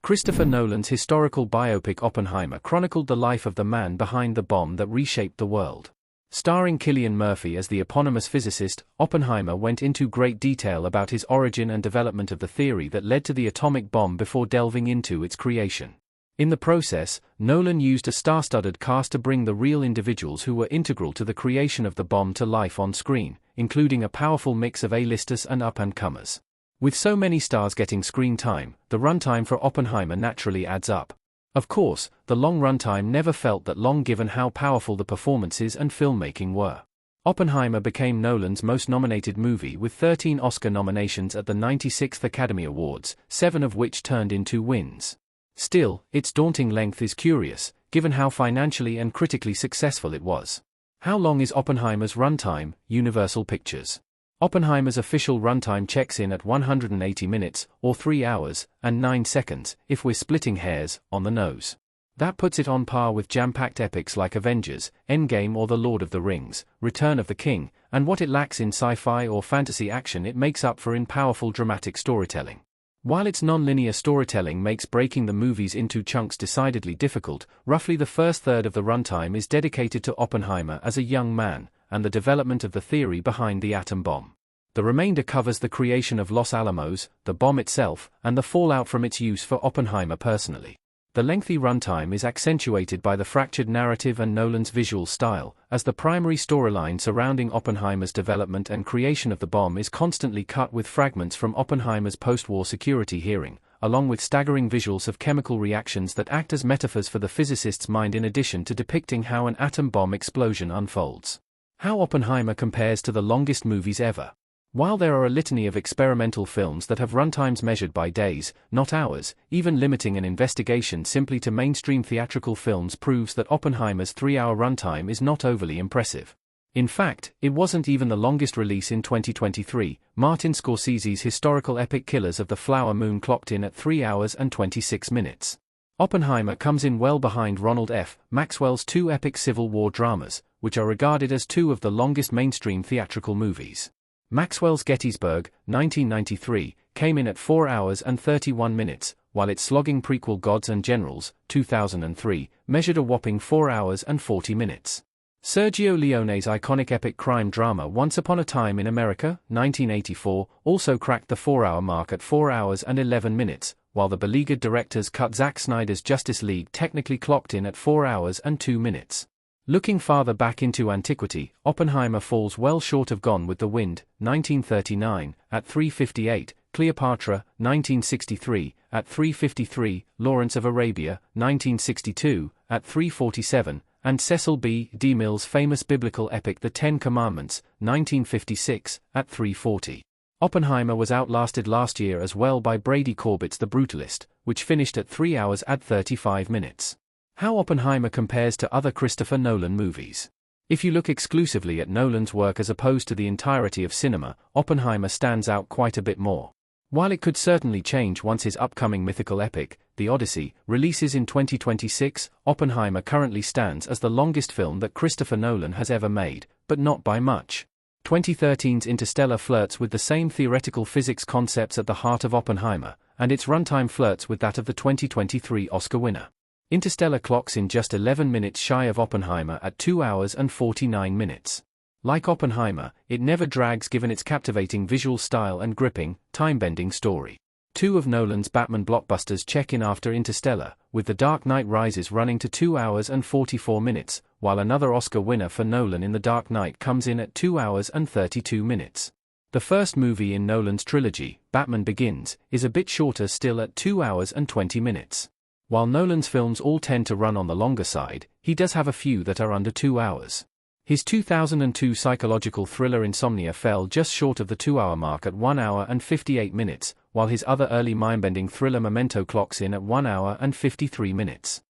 Christopher Nolan's historical biopic Oppenheimer chronicled the life of the man behind the bomb that reshaped the world. Starring Cillian Murphy as the eponymous physicist, Oppenheimer went into great detail about his origin and development of the theory that led to the atomic bomb before delving into its creation. In the process, Nolan used a star-studded cast to bring the real individuals who were integral to the creation of the bomb to life on screen, including a powerful mix of A-listers and up-and-comers. With so many stars getting screen time, the runtime for Oppenheimer naturally adds up. Of course, the long runtime never felt that long given how powerful the performances and filmmaking were. Oppenheimer became Nolan's most nominated movie with 13 Oscar nominations at the 96th Academy Awards, 7 of which turned into wins. Still, its daunting length is curious, given how financially and critically successful it was. How long is Oppenheimer's runtime? Universal Pictures. Oppenheimer's official runtime checks in at 180 minutes, or 3 hours, and 9 seconds, if we're splitting hairs, on the nose. That puts it on par with jam-packed epics like Avengers, Endgame or The Lord of the Rings, Return of the King, and what it lacks in sci-fi or fantasy action it makes up for in powerful dramatic storytelling. While its non-linear storytelling makes breaking the movies into chunks decidedly difficult, roughly the first third of the runtime is dedicated to Oppenheimer as a young man, and the development of the theory behind the atom bomb. The remainder covers the creation of Los Alamos, the bomb itself, and the fallout from its use for Oppenheimer personally. The lengthy runtime is accentuated by the fractured narrative and Nolan's visual style, as the primary storyline surrounding Oppenheimer's development and creation of the bomb is constantly cut with fragments from Oppenheimer's post-war security hearing, along with staggering visuals of chemical reactions that act as metaphors for the physicist's mind in addition to depicting how an atom bomb explosion unfolds. How Oppenheimer compares to the longest movies ever. While there are a litany of experimental films that have runtimes measured by days, not hours, even limiting an investigation simply to mainstream theatrical films proves that Oppenheimer's 3-hour runtime is not overly impressive. In fact, it wasn't even the longest release in 2023. Martin Scorsese's historical epic Killers of the Flower Moon clocked in at 3 hours and 26 minutes. Oppenheimer comes in well behind Ronald F. Maxwell's 2 epic Civil War dramas, which are regarded as 2 of the longest mainstream theatrical movies. Maxwell's Gettysburg, 1993, came in at 4 hours and 31 minutes, while its slogging prequel Gods and Generals, 2003, measured a whopping 4 hours and 40 minutes. Sergio Leone's iconic epic crime drama Once Upon a Time in America, 1984, also cracked the 4-hour mark at 4 hours and 11 minutes, while the beleaguered director's cut Zack Snyder's Justice League technically clocked in at 4 hours and 2 minutes. Looking farther back into antiquity, Oppenheimer falls well short of Gone with the Wind, 1939, at 3:58, Cleopatra, 1963, at 3:53, Lawrence of Arabia, 1962, at 3:47, and Cecil B. DeMille's famous biblical epic The Ten Commandments, 1956, at 3:40. Oppenheimer was outlasted last year as well by Brady Corbett's The Brutalist, which finished at 3 hours and 35 minutes. How Oppenheimer compares to other Christopher Nolan movies. If you look exclusively at Nolan's work as opposed to the entirety of cinema, Oppenheimer stands out quite a bit more. While it could certainly change once his upcoming mythical epic, The Odyssey, releases in 2026, Oppenheimer currently stands as the longest film that Christopher Nolan has ever made, but not by much. 2013's Interstellar flirts with the same theoretical physics concepts at the heart of Oppenheimer, and its runtime flirts with that of the 2023 Oscar winner. Interstellar clocks in just 11 minutes shy of Oppenheimer at 2 hours and 49 minutes. Like Oppenheimer, it never drags given its captivating visual style and gripping, time-bending story. 2 of Nolan's Batman blockbusters check in after Interstellar, with The Dark Knight Rises running to 2 hours and 44 minutes, while another Oscar winner for Nolan in The Dark Knight comes in at 2 hours and 32 minutes. The first movie in Nolan's trilogy, Batman Begins, is a bit shorter still at 2 hours and 20 minutes. While Nolan's films all tend to run on the longer side, he does have a few that are under 2 hours. His 2002 psychological thriller Insomnia fell just short of the 2-hour mark at 1 hour and 58 minutes, while his other early mind-bending thriller Memento clocks in at 1 hour and 53 minutes.